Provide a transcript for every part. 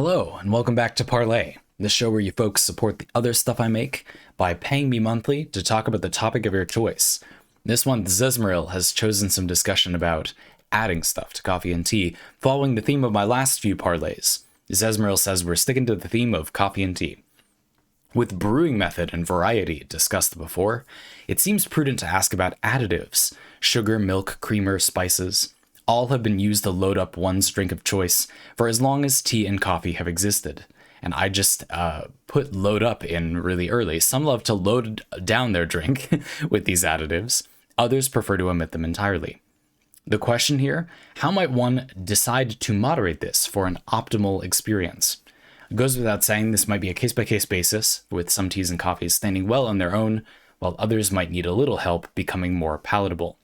Hello, and welcome back to Parley, the show where you folks support the other stuff I make by paying me monthly to talk about the topic of your choice. This month, Zezmeril has chosen some discussion about adding stuff to coffee and tea, following the theme of my last few parlays. Zezmeril says we're sticking to the theme of coffee and tea. With brewing method and variety discussed before, it seems prudent to ask about additives. Sugar, milk, creamer, spices. All have been used to load up one's drink of choice for as long as tea and coffee have existed. And I just put load up in really early. Some love to load down their drink with these additives. Others prefer to omit them entirely. The question here, how might one decide to moderate this for an optimal experience? It goes without saying this might be a case-by-case basis, with some teas and coffees standing well on their own, while others might need a little help becoming more palatable.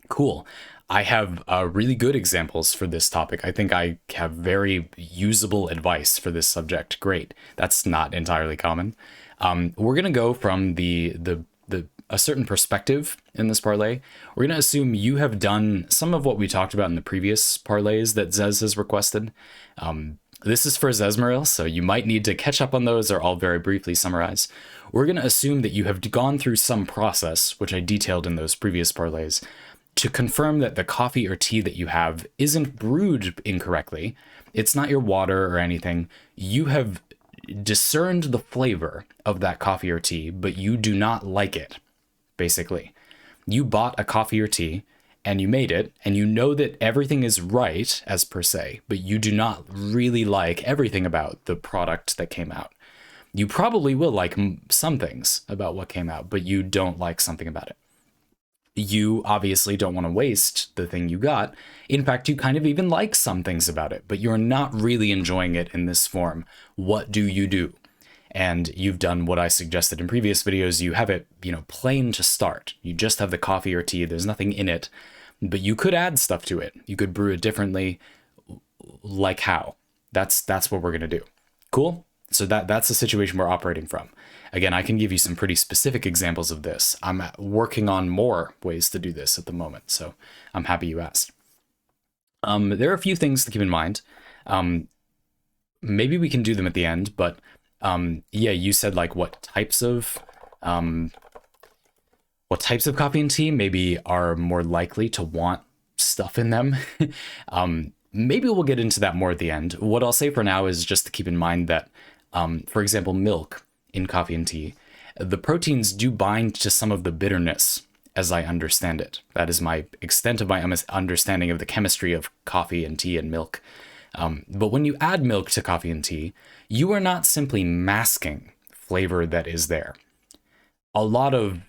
Cool. I have really good examples for this topic. I think I have very usable advice for this subject. Great. That's not entirely common. We're going to go from a certain perspective in this parlay. We're going to assume you have done some of what we talked about in the previous parlays that Zez has requested. This is for Zezmeril, so you might need to catch up on those, or I'll very briefly summarize. We're going to assume that you have gone through some process, which I detailed in those previous parlays, to confirm that the coffee or tea that you have isn't brewed incorrectly. It's not your water or anything. You have discerned the flavor of that coffee or tea, but you do not like it, basically. You bought a coffee or tea, and you made it, and you know that everything is right, as per se, but you do not really like everything about the product that came out. You probably will like some things about what came out, but you don't like something about it. You obviously don't want to waste the thing you got. In fact, you kind of even like some things about it, but you're not really enjoying it in this form. What do you do? And you've done what I suggested in previous videos. You have it, plain to start. You just have the coffee or tea. There's nothing in it, but you could add stuff to it. You could brew it differently. Like how? That's what we're going to do. Cool? So that's the situation we're operating from. Again, I can give you some pretty specific examples of this. I'm working on more ways to do this at the moment, so I'm happy you asked. There are a few things to keep in mind. Maybe we can do them at the end, but yeah, you said like what types of coffee and tea maybe are more likely to want stuff in them. Maybe we'll get into that more at the end. What I'll say for now is just to keep in mind that, for example, milk in coffee and tea, the proteins do bind to some of the bitterness, as I understand it. That is my extent of my understanding of the chemistry of coffee and tea and milk. But when you add milk to coffee and tea, you are not simply masking flavor that is there. A lot of,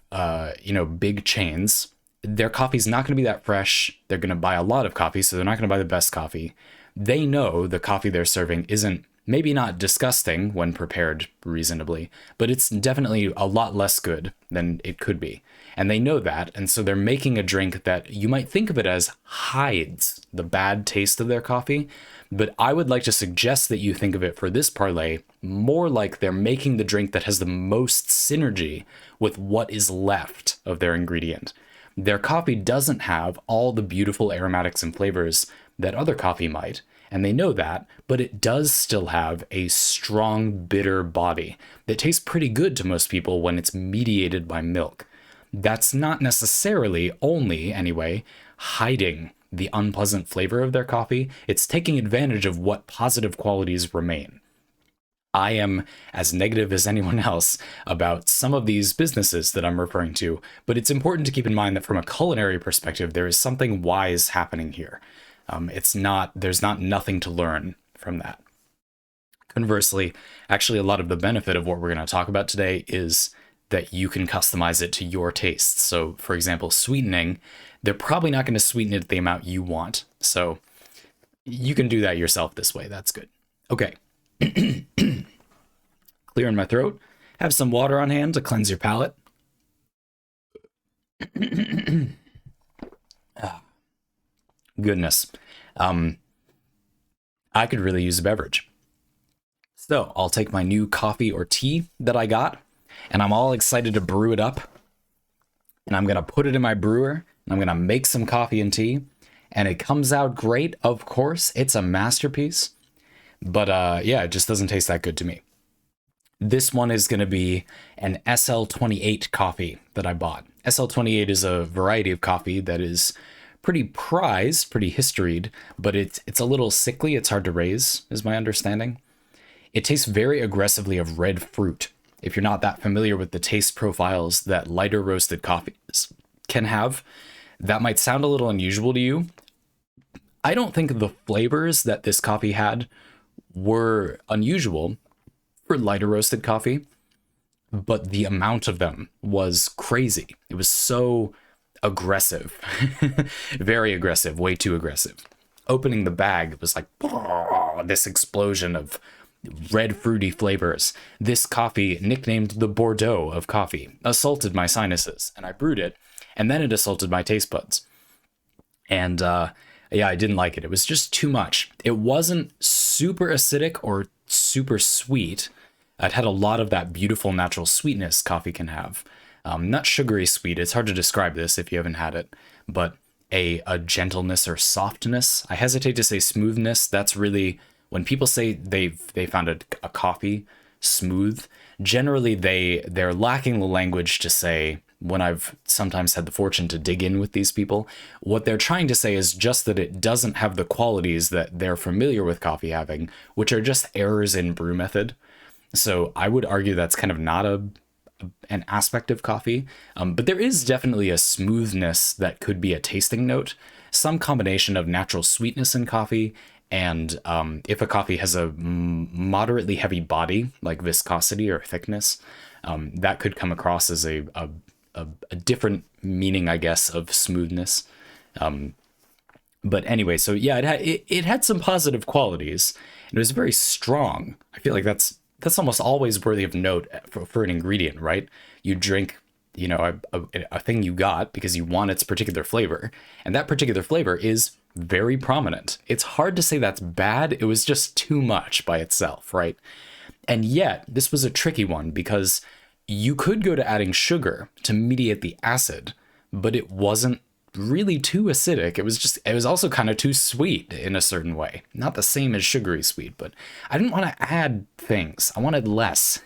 big chains, their coffee's not going to be that fresh. They're going to buy a lot of coffee, so they're not going to buy the best coffee. They know the coffee they're serving isn't maybe not disgusting when prepared reasonably, but it's definitely a lot less good than it could be. And they know that, and so they're making a drink that you might think of it as hides the bad taste of their coffee, but I would like to suggest that you think of it for this parlay more like they're making the drink that has the most synergy with what is left of their ingredient. Their coffee doesn't have all the beautiful aromatics and flavors that other coffee might, and they know that, but it does still have a strong, bitter body that tastes pretty good to most people when it's mediated by milk. That's not necessarily only, anyway, hiding the unpleasant flavor of their coffee. It's taking advantage of what positive qualities remain. I am as negative as anyone else about some of these businesses that I'm referring to, but it's important to keep in mind that from a culinary perspective, there is something wise happening here. There's not nothing to learn from that. Conversely, actually, a lot of the benefit of what we're going to talk about today is that you can customize it to your tastes. So, for example, sweetening, they're probably not going to sweeten it the amount you want. So you can do that yourself this way. That's good. Okay. Clearing my throat. Have some water on hand to cleanse your palate. Goodness. I could really use a beverage. So I'll take my new coffee or tea that I got, and I'm all excited to brew it up. And I'm going to put it in my brewer, and I'm going to make some coffee and tea. And it comes out great, of course. It's a masterpiece. But yeah, it just doesn't taste that good to me. This one is going to be an SL28 coffee that I bought. SL28 is a variety of coffee that is pretty prized, pretty historied, but it's a little sickly. It's hard to raise, is my understanding. It tastes very aggressively of red fruit. If you're not that familiar with the taste profiles that lighter roasted coffees can have, that might sound a little unusual to you. I don't think the flavors that this coffee had were unusual for lighter roasted coffee, but the amount of them was crazy. It was so aggressive, very aggressive, way too aggressive. Opening the bag was like this explosion of red fruity flavors. This coffee, nicknamed the Bordeaux of coffee, assaulted my sinuses, and I brewed it, and then it assaulted my taste buds. And yeah, I didn't like it. It was just too much. It wasn't super acidic or super sweet. It had a lot of that beautiful natural sweetness coffee can have. Not sugary sweet. It's hard to describe this if you haven't had it, but a gentleness or softness. I hesitate to say smoothness. That's really when people say they found a coffee smooth. Generally, they're lacking the language to say. When I've sometimes had the fortune to dig in with these people, what they're trying to say is just that it doesn't have the qualities that they're familiar with coffee having, which are just errors in brew method. So I would argue that's kind of not an aspect of coffee, but there is definitely a smoothness that could be a tasting note, some combination of natural sweetness in coffee, and if a coffee has a moderately heavy body, like viscosity or thickness, that could come across as a different meaning, I guess, of smoothness. But anyway, so yeah, it had some positive qualities. It was very strong. I feel like that's almost always worthy of note for an ingredient, right? You drink, you know, a thing you got because you want its particular flavor, and that particular flavor is very prominent. It's hard to say that's bad. It was just too much by itself, right? And yet, this was a tricky one because you could go to adding sugar to mediate the acid, but it wasn't really too acidic. It was also kind of too sweet in a certain way. Not the same as sugary sweet, but I didn't want to add things. I wanted less.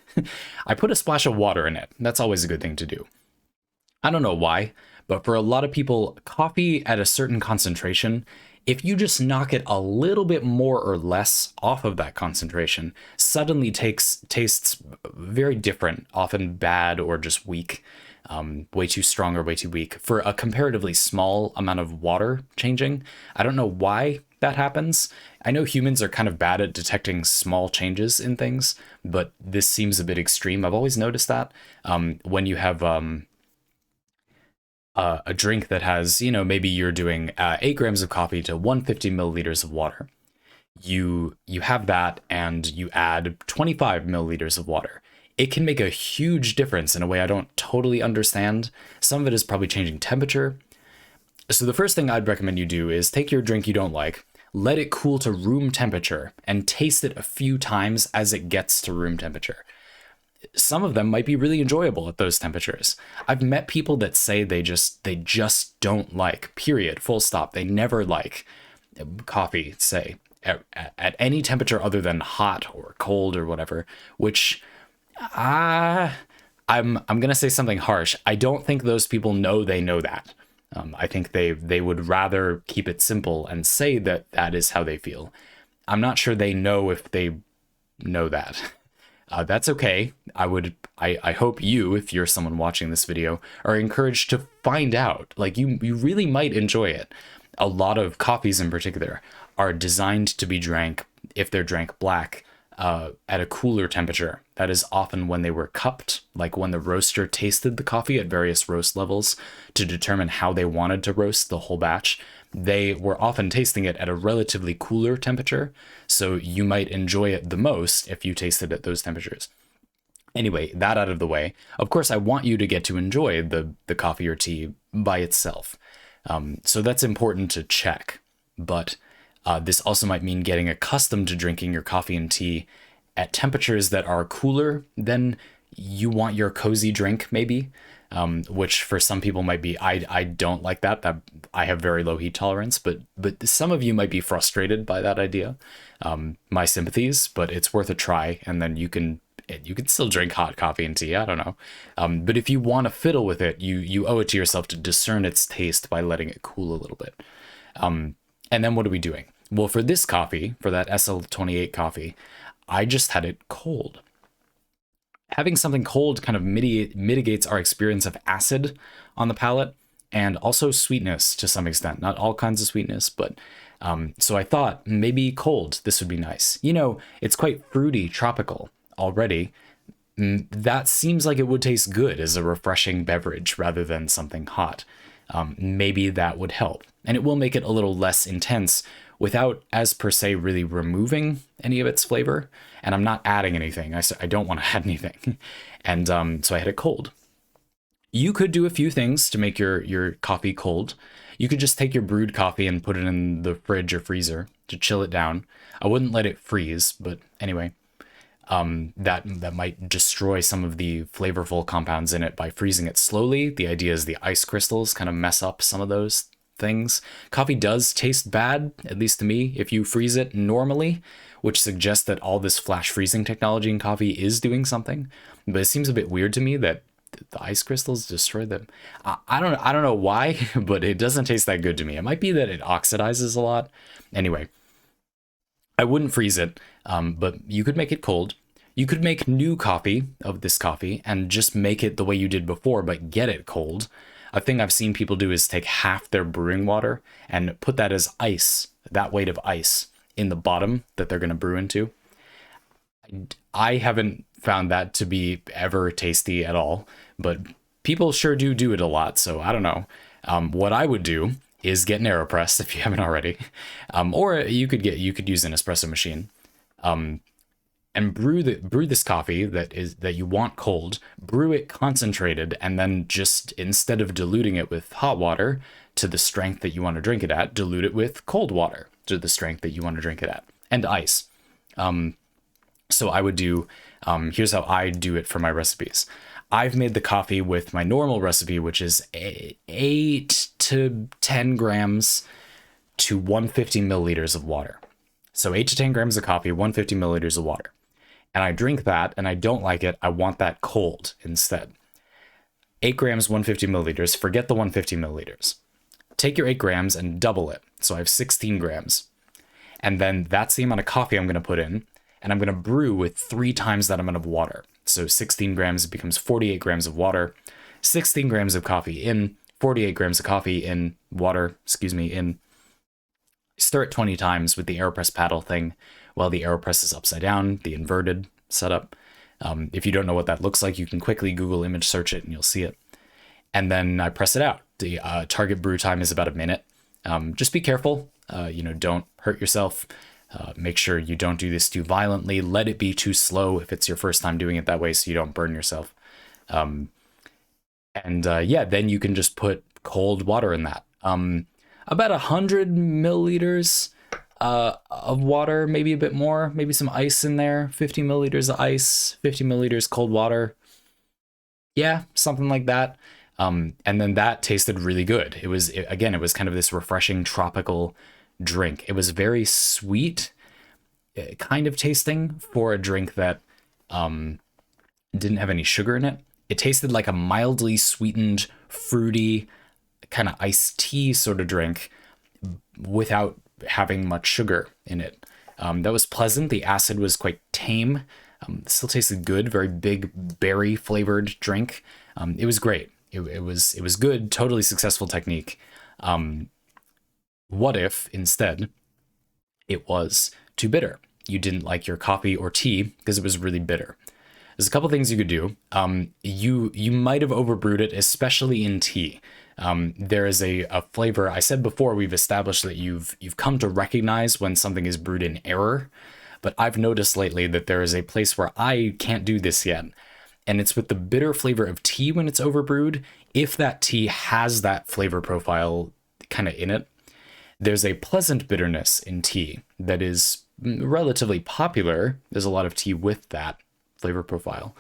I put a splash of water in it. That's always a good thing to do. I don't know why, but for a lot of people, coffee at a certain concentration, if you just knock it a little bit more or less off of that concentration, suddenly tastes very different, often bad or just weak, way too strong or way too weak for a comparatively small amount of water changing. I don't know why that happens. I know humans are kind of bad at detecting small changes in things, but this seems a bit extreme. I've always noticed that when you have a drink that has, you know, maybe you're doing 8 grams of coffee to 150 milliliters of water. You have that and you add 25 milliliters of water. It can make a huge difference in a way I don't totally understand. Some of it is probably changing temperature. So the first thing I'd recommend you do is take your drink you don't like, let it cool to room temperature, and taste it a few times as it gets to room temperature. Some of them might be really enjoyable at those temperatures. I've met people that say they just don't like, period, full stop. They never like coffee, say, at any temperature other than hot or cold or whatever, which I'm going to say something harsh. I don't think those people know they know that. I think they would rather keep it simple and say that that is how they feel. I'm not sure they know if they know that. That's okay. I hope you, if you're someone watching this video, are encouraged to find out. Like you really might enjoy it. A lot of coffees in particular are designed to be drank, if they're drank black, at a cooler temperature. That is often when they were cupped, like when the roaster tasted the coffee at various roast levels to determine how they wanted to roast the whole batch. They were often tasting it at a relatively cooler temperature, so you might enjoy it the most if you tasted at those temperatures. Anyway, that out of the way, of course, I want you to get to enjoy the coffee or tea by itself. So that's important to check. But this also might mean getting accustomed to drinking your coffee and tea at temperatures that are cooler than you want your cozy drink, maybe. which for some people might be, I don't like that. That I have very low heat tolerance, but some of you might be frustrated by that idea. My sympathies, but it's worth a try, and then you can still drink hot coffee and tea. I don't know. But if you want to fiddle with it, you owe it to yourself to discern its taste by letting it cool a little bit. And then what are we doing? Well, for this coffee, for that SL28 coffee, I just had it cold. Having something cold kind of mitigates our experience of acid on the palate, and also sweetness to some extent. Not all kinds of sweetness, but so I thought maybe cold, this would be nice. You know, it's quite fruity, tropical already. That seems like it would taste good as a refreshing beverage rather than something hot. Maybe that would help. And it will make it a little less intense without, as per se, really removing any of its flavor. And I'm not adding anything. I don't want to add anything. And so I had it cold. You could do a few things to make your coffee cold. You could just take your brewed coffee and put it in the fridge or freezer to chill it down. I wouldn't let it freeze, but anyway, that might destroy some of the flavorful compounds in it by freezing it slowly. The idea is the ice crystals kind of mess up some of those things. Coffee does taste bad, at least to me, if you freeze it normally, which suggests that all this flash freezing technology in coffee is doing something. But it seems a bit weird to me that the ice crystals destroy them. I don't know why, but it doesn't taste that good to me. It might be that it oxidizes a lot. Anyway, I wouldn't freeze it, but you could make it cold. You could make new coffee of this coffee and just make it the way you did before, but get it cold. A thing I've seen people do is take half their brewing water and put that as ice, that weight of ice, in the bottom that they're going to brew into. I haven't found that to be ever tasty at all, but people sure do it a lot, so I don't know. What I would do is get an AeroPress if you haven't already, or you could use an espresso machine, and brew this coffee that you want cold. Brew it concentrated, and then just instead of diluting it with hot water to the strength that you want to drink it at, dilute it with cold water to the strength that you want to drink it at, and ice. So I would do, here's how I do it for my recipes. I've made the coffee with my normal recipe, which is 8 to 10 grams to 150 milliliters of water. So 8 to 10 grams of coffee, 150 milliliters of water. And I drink that, and I don't like it. I want that cold instead. 8 grams, 150 milliliters. Forget the 150 milliliters. Take your 8 grams and double it. So I have 16 grams. And then that's the amount of coffee I'm going to put in. And I'm going to brew with 3 times that amount of water. So 16 grams becomes 48 grams of water. 16 grams of coffee in, 48 grams of coffee in, water, in. Stir it 20 times with the AeroPress paddle thing while the AeroPress is upside down, the inverted setup. If you don't know what that looks like, you can quickly Google image search it and you'll see it. And then I press it out. The target brew time is about a minute. Just be careful. Don't hurt yourself. Make sure you don't do this too violently. Let it be too slow if it's your first time doing it that way so you don't burn yourself. Then you can just put cold water in that. About 100 milliliters of water, maybe a bit more, maybe some ice in there, 50 milliliters of ice, 50 milliliters cold water. Yeah, something like that. And then that tasted really good. It was kind of this refreshing tropical drink. It was very sweet, kind of tasting for a drink that didn't have any sugar in it. It tasted like a mildly sweetened, fruity, kind of iced tea sort of drink without having much sugar in it. That was pleasant. The acid was quite tame. Still tasted good. Very big berry flavored drink. It was great. It was good. Totally successful technique. What if instead it was too bitter? You didn't like your coffee or tea because it was really bitter. There's a couple things you could do. You might have overbrewed it, especially in tea. There is a flavor. I said before, we've established that you've come to recognize when something is brewed in error, but I've noticed lately that there is a place where I can't do this yet. And it's with the bitter flavor of tea when it's overbrewed. If that tea has that flavor profile kind of in it, there's a pleasant bitterness in tea that is relatively popular. There's a lot of tea with that flavor profile.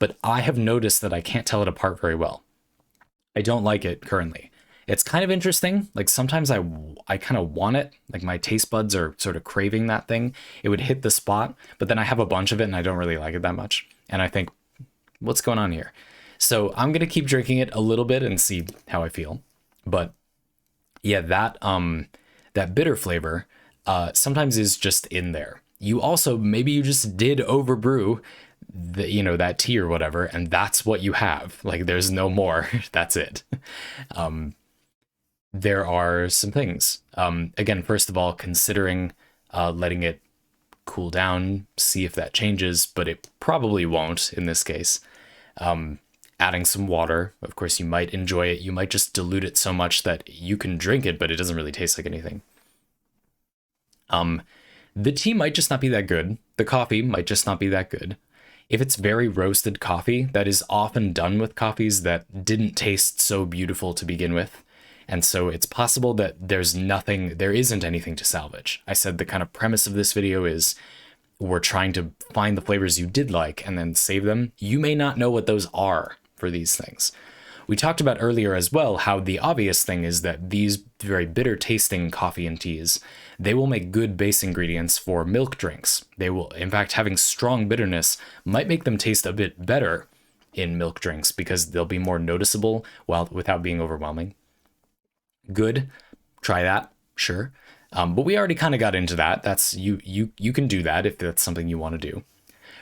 But I have noticed that I can't tell it apart very well. I don't like it currently. It's kind of interesting. Like sometimes I kind of want it. Like my taste buds are sort of craving that thing. It would hit the spot, but then I have a bunch of it and I don't really like it that much. And I think, what's going on here? So I'm gonna keep drinking it a little bit and see how I feel. But yeah, that bitter flavor sometimes is just in there. You also maybe you just did overbrew that tea or whatever, and that's what you have. Like there's no more. That's it. There are some things. Again, first of all, considering letting it cool down, see if that changes, but it probably won't in this case. Adding some water. Of course, you might enjoy it. You might just dilute it so much that you can drink it, but it doesn't really taste like anything. The tea might just not be that good. The coffee might just not be that good. If it's very roasted coffee, that is often done with coffees that didn't taste so beautiful to begin with. And so it's possible that there isn't anything to salvage. I said the kind of premise of this video is we're trying to find the flavors you did like and then save them. You may not know what those are for these things. We talked about earlier as well how the obvious thing is that these very bitter tasting coffee and teas, they will make good base ingredients for milk drinks. They will, in fact, having strong bitterness might make them taste a bit better in milk drinks because they'll be more noticeable without being overwhelming. Good, try that, sure. But we already kind of got into that. That's you can do that if that's something you want to do.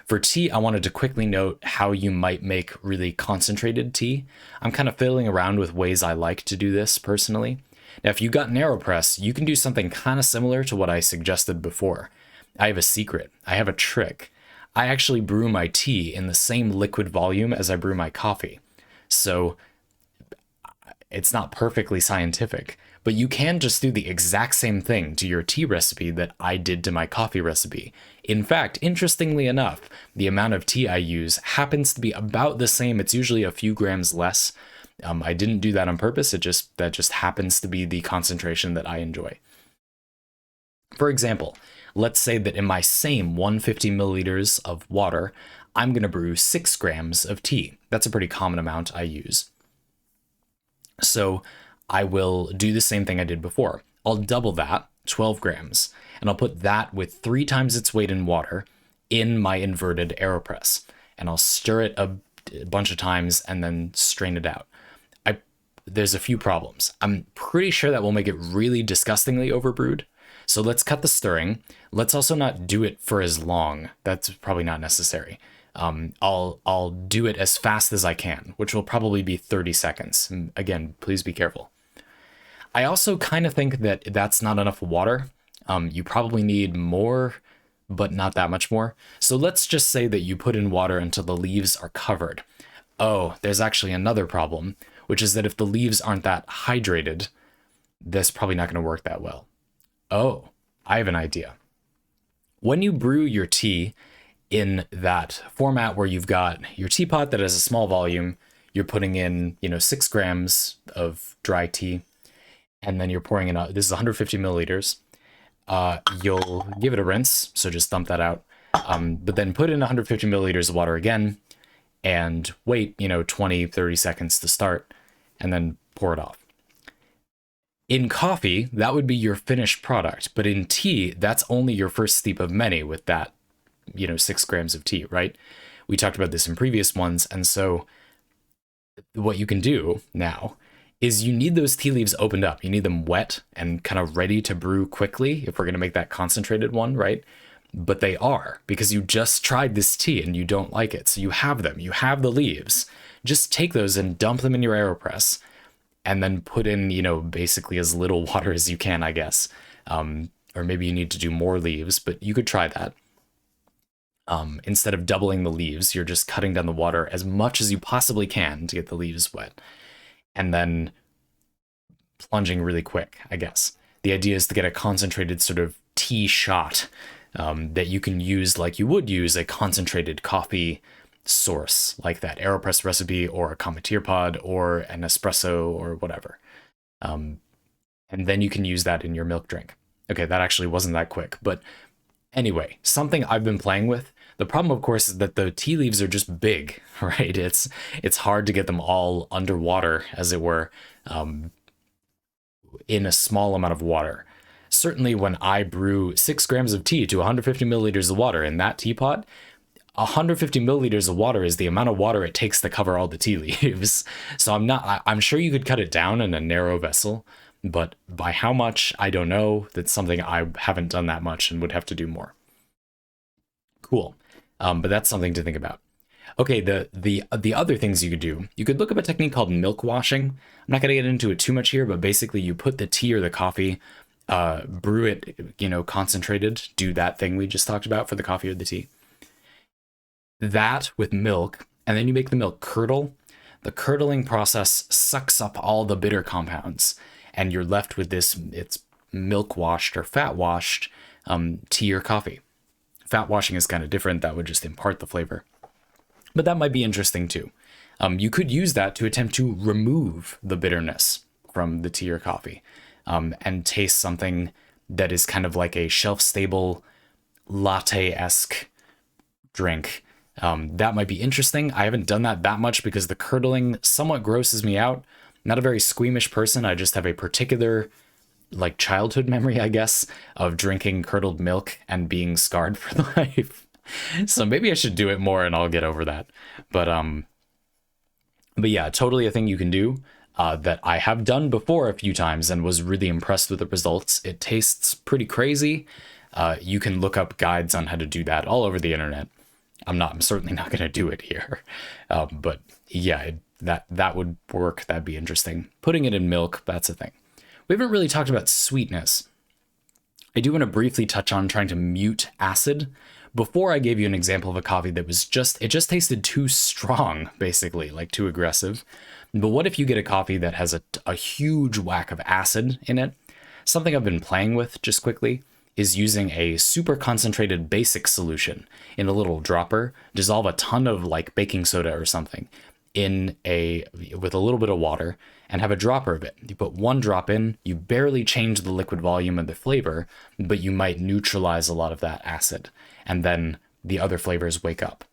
For tea, I wanted to quickly note how you might make really concentrated tea. I'm kind of fiddling around with ways I like to do this personally. Now, if you got an AeroPress, you can do something kind of similar to what I suggested before. I have a secret. I have a trick. I actually brew my tea in the same liquid volume as I brew my coffee. So it's not perfectly scientific, but you can just do the exact same thing to your tea recipe that I did to my coffee recipe. In fact, interestingly enough, the amount of tea I use happens to be about the same. It's usually a few grams less. I didn't do that on purpose. That just happens to be the concentration that I enjoy. For example, let's say that in my same 150 milliliters of water, I'm going to brew 6 grams of tea. That's a pretty common amount I use. So I will do the same thing I did before. I'll double that, 12 grams, and I'll put that with 3 times its weight in water in my inverted AeroPress. And I'll stir it a bunch of times and then strain it out. There's a few problems. I'm pretty sure that will make it really disgustingly overbrewed. So let's cut the stirring. Let's also not do it for as long. That's probably not necessary. I'll do it as fast as I can, which will probably be 30 seconds. And again, please be careful. I also kind of think that that's not enough water. You probably need more, but not that much more. So let's just say that you put in water until the leaves are covered. Oh, there's actually another problem, which is that if the leaves aren't that hydrated, this is probably not going to work that well. Oh, I have an idea. When you brew your tea in that format where you've got your teapot that has a small volume, you're putting in, 6 grams of dry tea, and then you're pouring in, this is 150 milliliters. You'll give it a rinse, so just dump that out. But then put in 150 milliliters of water again, and wait, 20, 30 seconds to start, and then pour it off. In coffee, that would be your finished product, but in tea, that's only your first steep of many with that, 6 grams of tea, right? We talked about this in previous ones, and so what you can do now is you need those tea leaves opened up. You need them wet and kind of ready to brew quickly if we're going to make that concentrated one, right? But they are, because you just tried this tea and you don't like it. So you have them, you have the leaves. Just take those and dump them in your AeroPress and then put in, basically as little water as you can, I guess. Or maybe you need to do more leaves, but you could try that. Instead of doubling the leaves, you're just cutting down the water as much as you possibly can to get the leaves wet. And then plunging really quick, I guess. The idea is to get a concentrated sort of tea shot that you can use like you would use a concentrated coffee source like that AeroPress recipe or a Cometeer pod or an espresso or whatever. And then you can use that in your milk drink. Okay, that actually wasn't that quick, but anyway, something I've been playing with The problem, of course, is that the tea leaves are just big, right? It's hard to get them all underwater, as it were, in a small amount of water. Certainly, when I brew 6 grams of tea to 150 milliliters of water in that teapot, 150 milliliters of water is the amount of water it takes to cover all the tea leaves. So I'm sure you could cut it down in a narrow vessel, but by how much, I don't know. That's something I haven't done that much and would have to do more. Cool. But that's something to think about. Okay, the other things you could do, you could look up a technique called milk washing. I'm not going to get into it too much here, but basically you put the tea or the coffee, brew it, concentrated, do that thing we just talked about for the coffee or the tea. That with milk, and then you make the milk curdle. The curdling process sucks up all the bitter compounds, and you're left with this, it's milk washed or fat washed tea or coffee. Fat washing is kind of different. That would just impart the flavor. But that might be interesting too. You could use that to attempt to remove the bitterness from the tea or coffee, and taste something that is kind of like a shelf-stable latte-esque drink. That might be interesting. I haven't done that much because the curdling somewhat grosses me out. Not a very squeamish person. I just have a particular like childhood memory, I guess, of drinking curdled milk and being scarred for life. So maybe I should do it more and I'll get over that. But yeah, totally a thing you can do, that I have done before a few times and was really impressed with the results. It tastes pretty crazy. You can look up guides on how to do that all over the internet. I'm certainly not going to do it here. But yeah, that would work. That'd be interesting. Putting it in milk, that's a thing. We haven't really talked about sweetness. I do want to briefly touch on trying to mute acid. Before I gave you an example of a coffee that was it just tasted too strong, basically, like too aggressive. But what if you get a coffee that has a huge whack of acid in it? Something I've been playing with just quickly is using a super concentrated basic solution in a little dropper, dissolve a ton of like baking soda or something with a little bit of water and have a dropper of it. You put 1 drop in, you barely change the liquid volume and the flavor, but you might neutralize a lot of that acid, and then the other flavors wake up.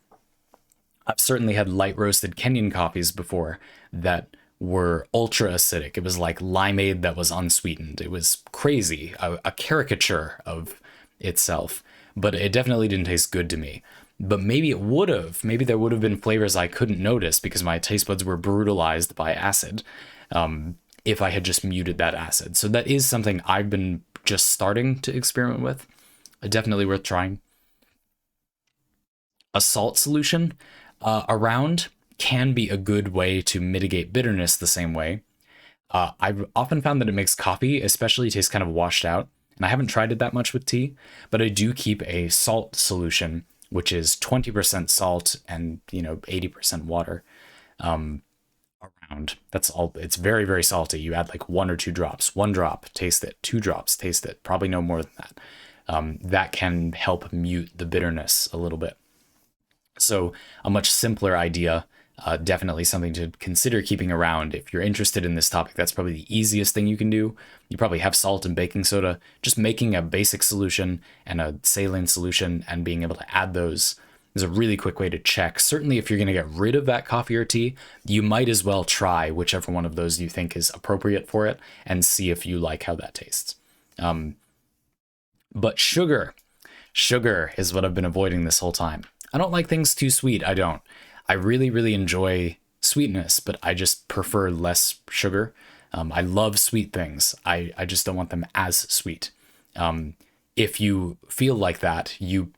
I've certainly had light roasted Kenyan coffees before that were ultra acidic. It was like limeade that was unsweetened. It was crazy, a caricature of itself, but it definitely didn't taste good to me. But maybe it would have. Maybe there would have been flavors I couldn't notice because my taste buds were brutalized by acid, if I had just muted that acid. So that is something I've been just starting to experiment with. Definitely worth trying. A salt solution around can be a good way to mitigate bitterness the same way. I've often found that it makes coffee especially taste kind of washed out, and I haven't tried it that much with tea, but I do keep a salt solution, which is 20% salt and 80% water around. That's all. It's very, very salty. You add like 1 or 2 drops. 1 drop, taste it. 2 drops, taste it. Probably no more than that. That can help mute the bitterness a little bit. So a much simpler idea, definitely something to consider keeping around. If you're interested in this topic, that's probably the easiest thing you can do. You probably have salt and baking soda. Just making a basic solution and a saline solution and being able to add those is a really quick way to check. Certainly if you're going to get rid of that coffee or tea, you might as well try whichever one of those you think is appropriate for it and see if you like how that tastes. But sugar is what I've been avoiding this whole time. I don't like things too sweet. I don't. I really, really enjoy sweetness, but I just prefer less sugar. I love sweet things. I just don't want them as sweet. If you feel like that, you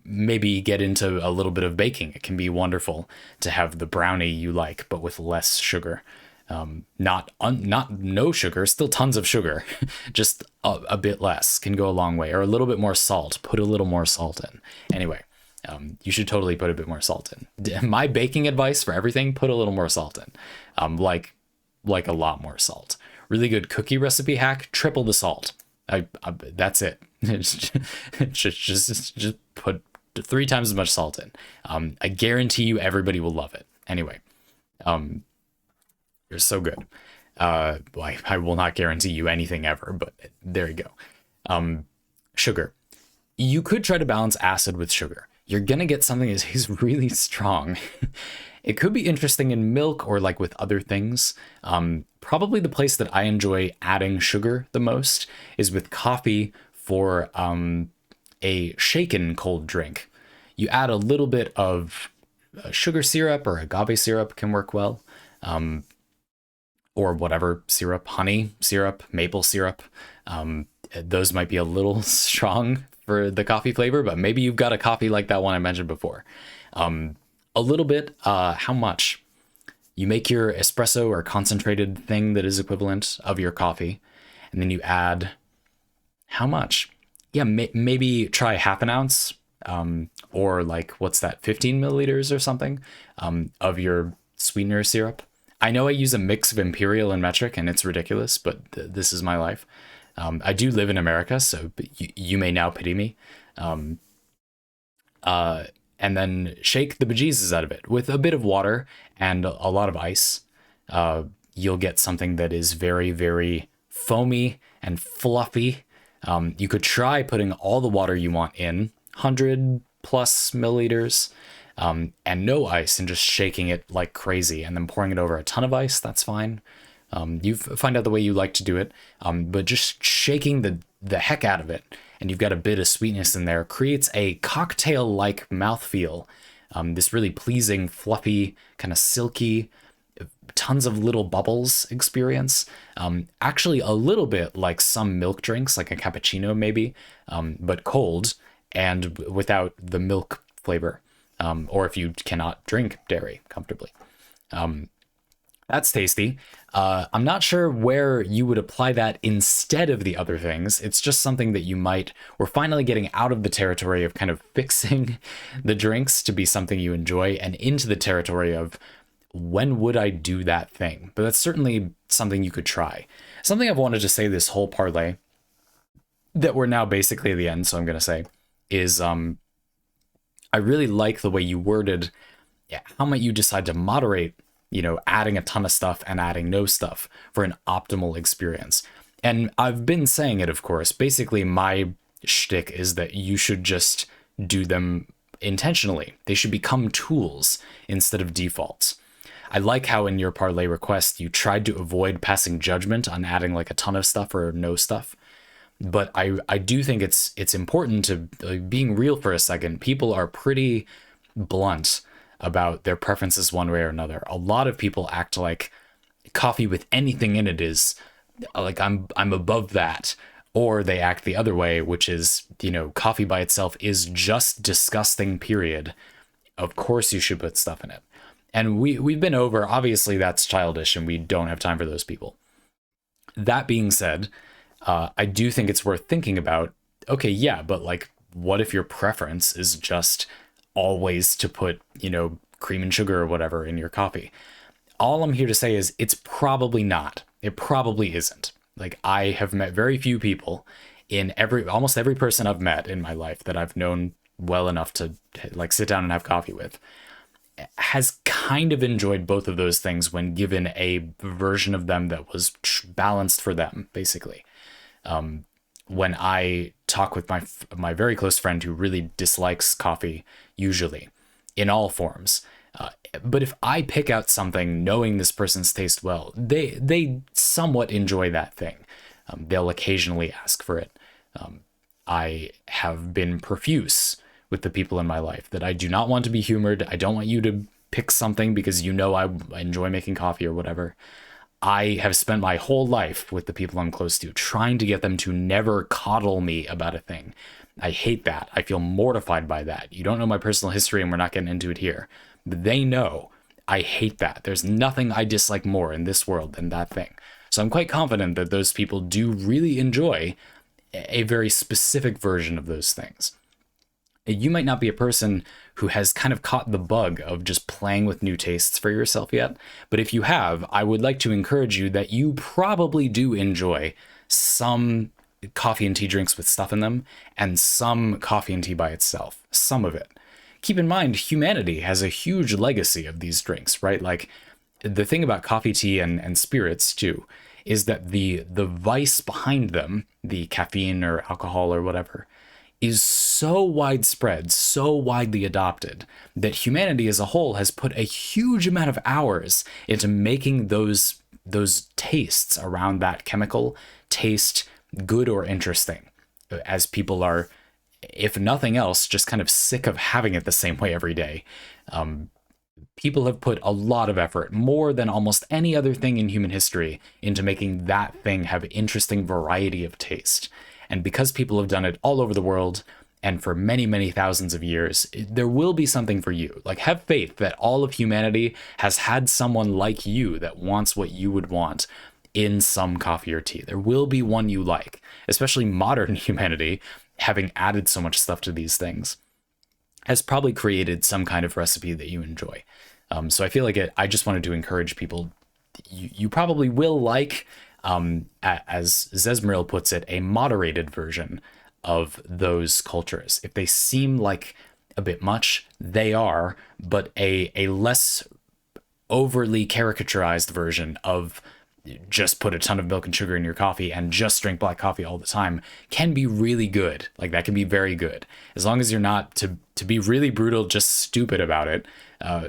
maybe get into a little bit of baking. It can be wonderful to have the brownie you like, but with less sugar. Not no sugar, still tons of sugar, just a bit less can go a long way, or a little bit more salt. Put a little more salt in. Anyway. You should totally put a bit more salt in. My baking advice for everything, put a little more salt in. Like a lot more salt. Really good cookie recipe hack, triple the salt. That's it. just put 3 times as much salt in. I guarantee you everybody will love it. Anyway, you're so good. I will not guarantee you anything ever, but there you go. Sugar. You could try to balance acid with sugar. you're gonna get something that is really strong. It could be interesting in milk or like with other things. Probably the place that I enjoy adding sugar the most is with coffee for a shaken cold drink. You add a little bit of sugar syrup or agave syrup can work well, or whatever syrup, honey syrup, maple syrup. Those might be a little strong for the coffee flavor, but maybe you've got a coffee like that one I mentioned before. A little bit, how much? You make your espresso or concentrated thing that is equivalent of your coffee, and then you add how much? Yeah, maybe try half an ounce, or like, what's that, 15 milliliters or something, of your sweetener syrup. I know I use a mix of imperial and metric, and it's ridiculous, but this is my life. I do live in America, so you may now pity me. And then shake the bejesus out of it with a bit of water and a lot of ice. You'll get something that is very, very foamy and fluffy. You could try putting all the water you want in, 100 plus milliliters, and no ice, and just shaking it like crazy, and then pouring it over a ton of ice. That's fine. You find out the way you like to do it, but just shaking the heck out of it, and you've got a bit of sweetness in there, creates a cocktail-like mouthfeel. This really pleasing, fluffy, kind of silky, tons of little bubbles experience. Actually, a little bit like some milk drinks, like a cappuccino maybe, but cold and without the milk flavor, or if you cannot drink dairy comfortably. That's tasty. I'm not sure where you would apply that instead of the other things. It's just something that we're finally getting out of the territory of kind of fixing the drinks to be something you enjoy and into the territory of when would I do that thing? But that's certainly something you could try. Something I've wanted to say this whole parlay that we're now basically at the end, so I'm going to say, is I really like the way you worded, how might you decide to moderate, adding a ton of stuff and adding no stuff for an optimal experience. And I've been saying it, of course. Basically, my shtick is that you should just do them intentionally. They should become tools instead of defaults. I like how in your parlay request, you tried to avoid passing judgment on adding like a ton of stuff or no stuff. But I do think it's important to, being real for a second, people are pretty blunt about their preferences one way or another. A lot of people act like coffee with anything in it is like I'm above that, or they act the other way, which is, coffee by itself is just disgusting, period. Of course you should put stuff in it. And we've been over, obviously that's childish and we don't have time for those people. That being said, I do think it's worth thinking about, okay, yeah, but like, what if your preference is just always to put, cream and sugar or whatever in your coffee? All I'm here to say is it's probably not. It probably isn't. Like, I have met very few people in almost every person I've met in my life that I've known well enough to like sit down and have coffee with has kind of enjoyed both of those things when given a version of them that was balanced for them, basically. When I talk with my very close friend who really dislikes coffee, usually, in all forms, but if I pick out something knowing this person's taste well, they somewhat enjoy that thing. They'll occasionally ask for it. I have been profuse with the people in my life that I do not want to be humored. I don't want you to pick something because I enjoy making coffee or whatever. I have spent my whole life with the people I'm close to trying to get them to never coddle me about a thing. I hate that. I feel mortified by that. You don't know my personal history and we're not getting into it here. But they know I hate that. There's nothing I dislike more in this world than that thing. So I'm quite confident that those people do really enjoy a very specific version of those things. You might not be a person who has kind of caught the bug of just playing with new tastes for yourself yet, but if you have, I would like to encourage you that you probably do enjoy some coffee and tea drinks with stuff in them and some coffee and tea by itself, some of it. Keep in mind, humanity has a huge legacy of these drinks, right? Like, the thing about coffee, tea, and spirits too, is that the vice behind them, the caffeine or alcohol or whatever, is so widespread, so widely adopted, that humanity as a whole has put a huge amount of hours into making those tastes around that chemical taste good or interesting, as people are, if nothing else, just kind of sick of having it the same way every day. People have put a lot of effort, more than almost any other thing in human history, into making that thing have interesting variety of taste. And because people have done it all over the world and for many, many thousands of years, there will be something for you. Like, have faith that all of humanity has had someone like you that wants what you would want in some coffee or tea. There will be one you like, especially modern humanity, having added so much stuff to these things, has probably created some kind of recipe that you enjoy. So I feel like I just wanted to encourage people. You probably will like, as Zezmeril puts it, a moderated version of those cultures. If they seem like a bit much, they are, but a less overly caricaturized version of just put a ton of milk and sugar in your coffee and just drink black coffee all the time can be really good. Like, that can be very good. As long as you're not, to be really brutal, just stupid about it.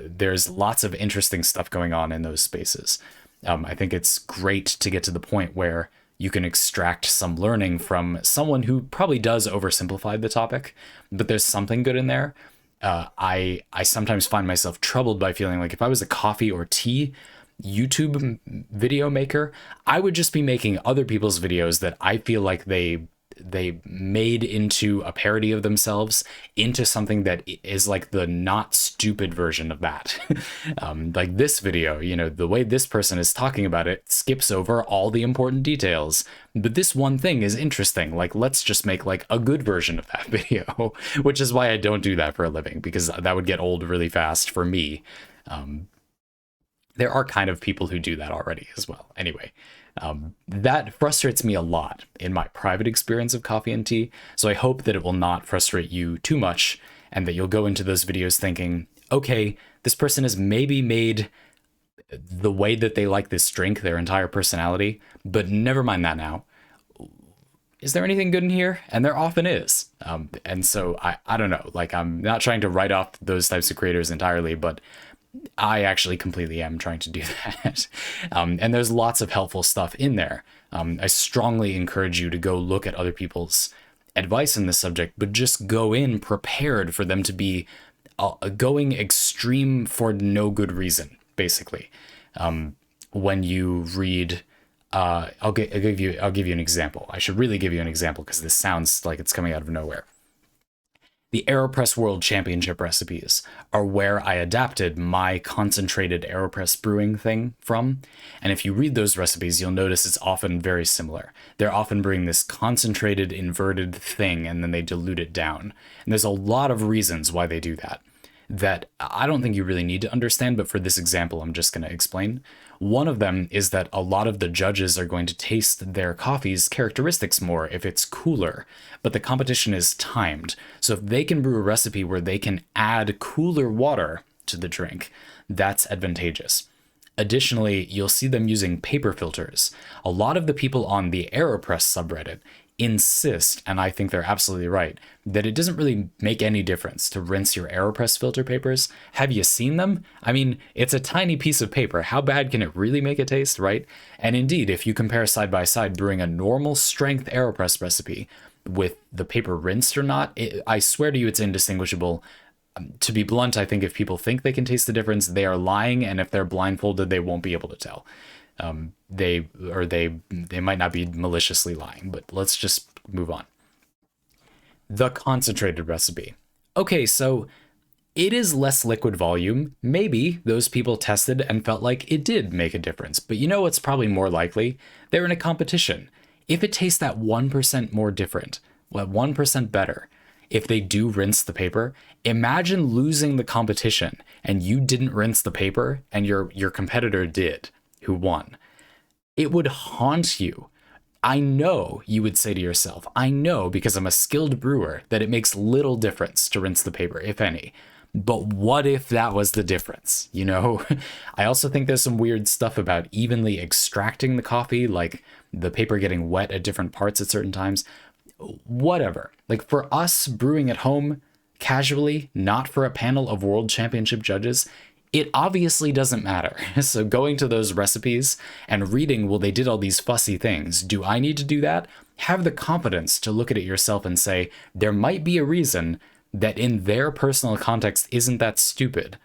There's lots of interesting stuff going on in those spaces. I think it's great to get to the point where you can extract some learning from someone who probably does oversimplify the topic, but there's something good in there. I sometimes find myself troubled by feeling like if I was a coffee or tea YouTube video maker, I would just be making other people's videos that I feel like they made into a parody of themselves into something that is like the not stupid version of that. Like this video, the way this person is talking about it skips over all the important details, but this one thing is interesting. Like, let's just make like a good version of that video, which is why I don't do that for a living, because that would get old really fast for me. There are kind of people who do that already as well. Anyway, that frustrates me a lot in my private experience of coffee and tea. So I hope that it will not frustrate you too much, and that you'll go into those videos thinking, okay, this person has maybe made the way that they like this drink their entire personality, but never mind that now. Is there anything good in here? And there often is. And so I don't know, like, I'm not trying to write off those types of creators entirely, but I actually completely am trying to do that. And there's lots of helpful stuff in there. I strongly encourage you to go look at other people's advice in this subject, but just go in prepared for them to be going extreme for no good reason, basically. When you read, I'll give you an example. I should really give you an example because this sounds like it's coming out of nowhere. The AeroPress World Championship recipes are where I adapted my concentrated AeroPress brewing thing from. And if you read those recipes, you'll notice it's often very similar. They're often brewing this concentrated inverted thing and then they dilute it down. And there's a lot of reasons why they do that I don't think you really need to understand, but for this example, I'm just going to explain. One of them is that a lot of the judges are going to taste their coffee's characteristics more if it's cooler, but the competition is timed. So if they can brew a recipe where they can add cooler water to the drink, that's advantageous. Additionally, you'll see them using paper filters. A lot of the people on the AeroPress subreddit insist, and I think they're absolutely right, that it doesn't really make any difference to rinse your AeroPress filter papers. Have you seen them? I mean, it's a tiny piece of paper. How bad can it really make it taste, right? And indeed, if you compare side by side brewing a normal strength AeroPress recipe with the paper rinsed or not, I swear to you it's indistinguishable. To be blunt, I think if people think they can taste the difference, they are lying, and if they're blindfolded, they won't be able to tell. They might not be maliciously lying, but let's just move on. The concentrated recipe. Okay, so it is less liquid volume. Maybe those people tested and felt like it did make a difference, but you know what's probably more likely? They're in a competition. If it tastes that 1% more different, 1% better, if they do rinse the paper, imagine losing the competition and you didn't rinse the paper and your competitor did, who won. It would haunt you. I know you would say to yourself, I know because I'm a skilled brewer that it makes little difference to rinse the paper, if any. But what if that was the difference? I also think there's some weird stuff about evenly extracting the coffee, like the paper getting wet at different parts at certain times. whatever. Like for us brewing at home casually, not for a panel of world championship judges, it obviously doesn't matter. So going to those recipes and reading, well, they did all these fussy things. Do I need to do that? Have the confidence to look at it yourself and say, there might be a reason that in their personal context isn't that stupid,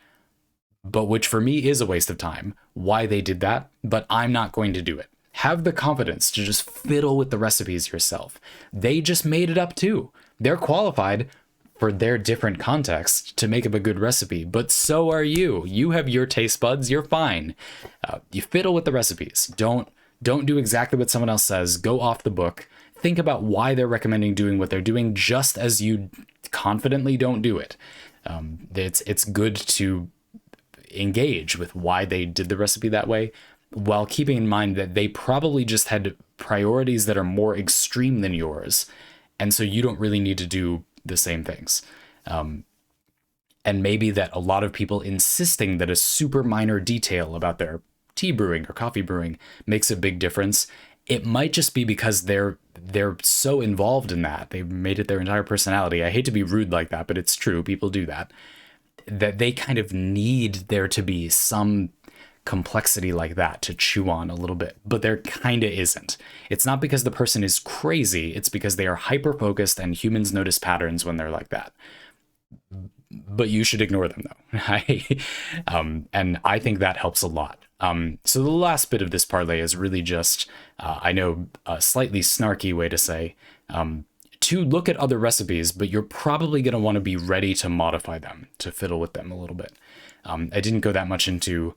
but which for me is a waste of time, why they did that, but I'm not going to do it. Have the confidence to just fiddle with the recipes yourself. They just made it up too. They're qualified for their different context to make up a good recipe, but so are you. You have your taste buds, you're fine. You fiddle with the recipes. Don't do exactly what someone else says. Go off the book. Think about why they're recommending doing what they're doing, just as you confidently don't do it. It's good to engage with why they did the recipe that way, while keeping in mind that they probably just had priorities that are more extreme than yours, and so you don't really need to do the same things. And maybe that a lot of people insisting that a super minor detail about their tea brewing or coffee brewing makes a big difference. It might just be because they're so involved in that. They've made it their entire personality. I hate to be rude like that, but it's true. People do that. That they kind of need there to be some complexity like that to chew on a little bit, but there kind of isn't. It's not because the person is crazy. It's because they are hyper focused and humans notice patterns when they're like that. But you should ignore them though. And I think that helps a lot. So the last bit of this parlay is really just, I know a slightly snarky way to say, to look at other recipes, but you're probably going to want to be ready to modify them, to fiddle with them a little bit. I didn't go that much into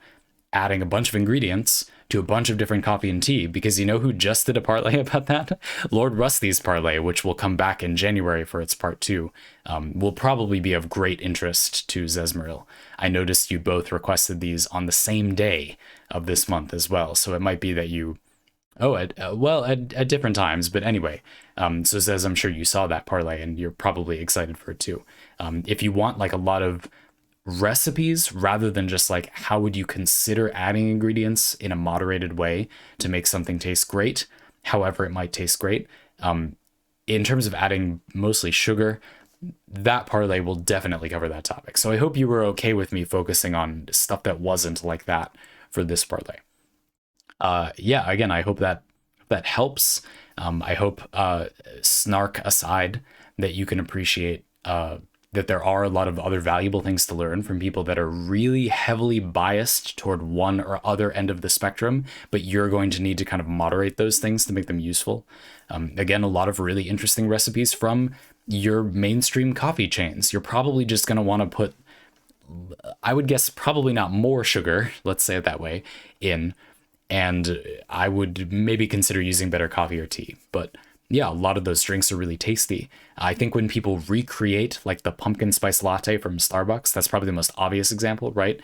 adding a bunch of ingredients to a bunch of different coffee and tea, because you know who just did a parlay about that? Lord Rusty's parlay, which will come back in January for its part 2, will probably be of great interest to Zezmeril. I noticed you both requested these on the same day of this month as well, so it might be that you at different times, but anyway. So Zez, I'm sure you saw that parlay and you're probably excited for it too. If you want like a lot of recipes rather than just like how would you consider adding ingredients in a moderated way to make something taste great, however it might taste great, in terms of adding mostly sugar, that parlay will definitely cover that topic. So I hope you were okay with me focusing on stuff that wasn't like that for this parlay. Again, I hope that helps. I hope, snark aside, that you can appreciate that there are a lot of other valuable things to learn from people that are really heavily biased toward one or other end of the spectrum, but you're going to need to kind of moderate those things to make them useful. Again, a lot of really interesting recipes from your mainstream coffee chains. You're probably just going to want to put, I would guess, probably not more sugar, let's say it that way, in. And I would maybe consider using better coffee or tea. But yeah, a lot of those drinks are really tasty. I think when people recreate like the pumpkin spice latte from Starbucks, that's probably the most obvious example, right?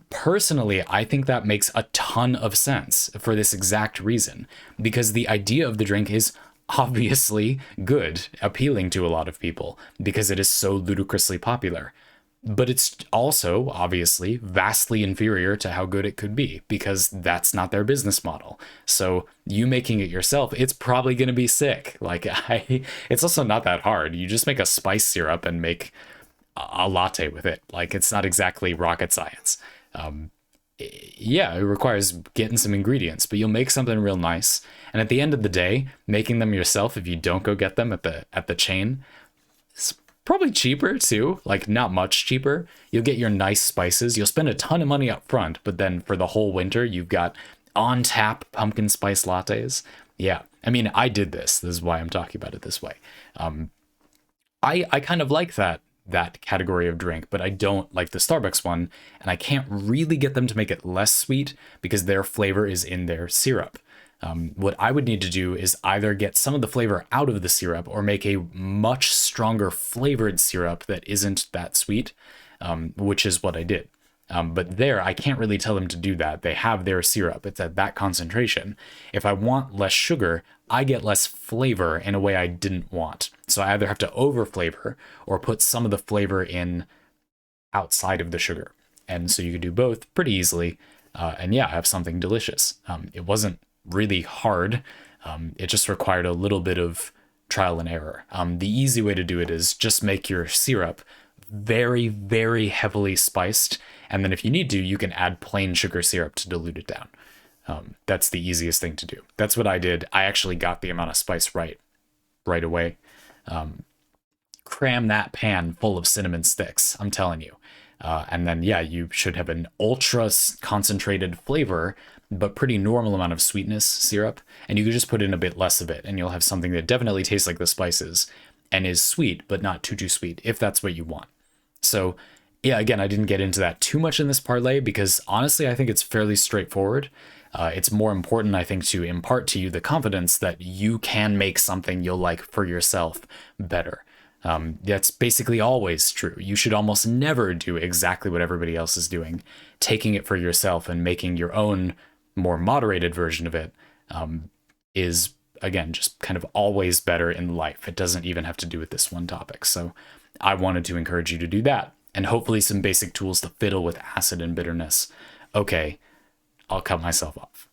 Personally, I think that makes a ton of sense for this exact reason, because the idea of the drink is obviously good, appealing to a lot of people because it is so ludicrously popular. But it's also obviously vastly inferior to how good it could be, because that's not their business model. So you making it yourself, it's probably going to be sick. It's also not that hard. You just make a spice syrup and make a latte with it. Like, it's not exactly rocket science. It requires getting some ingredients, but you'll make something real nice. And at the end of the day, making them yourself, if you don't go get them at the chain, probably cheaper too, like not much cheaper. You'll get your nice spices. You'll spend a ton of money up front, but then for the whole winter, you've got on tap pumpkin spice lattes. Yeah, I mean, I did this. This is why I'm talking about it this way. I kind of like that category of drink, but I don't like the Starbucks one, and I can't really get them to make it less sweet because their flavor is in their syrup. What I would need to do is either get some of the flavor out of the syrup or make a much stronger flavored syrup that isn't that sweet, which is what I did. But there, I can't really tell them to do that. They have their syrup. It's at that concentration. If I want less sugar, I get less flavor in a way I didn't want. So I either have to over flavor or put some of the flavor in outside of the sugar. And so you could do both pretty easily. And yeah, have something delicious. It wasn't really hard. It just required a little bit of trial and error. The easy way to do it is just make your syrup very, very heavily spiced. And then if you need to, you can add plain sugar syrup to dilute it down. That's the easiest thing to do. That's what I did. I actually got the amount of spice right away. Cram that pan full of cinnamon sticks, I'm telling you. And then, yeah, you should have an ultra concentrated flavor, but pretty normal amount of sweetness syrup. And you could just put in a bit less of it, and you'll have something that definitely tastes like the spices and is sweet, but not too sweet, if that's what you want. So, yeah, again, I didn't get into that too much in this parlay because honestly, I think it's fairly straightforward. It's more important, I think, to impart to you the confidence that you can make something you'll like for yourself better. That's basically always true. You should almost never do exactly what everybody else is doing. Taking it for yourself and making your own more moderated version of it is, again, just kind of always better in life. It doesn't even have to do with this one topic. So I wanted to encourage you to do that. And hopefully some basic tools to fiddle with acid and bitterness. Okay, I'll cut myself off.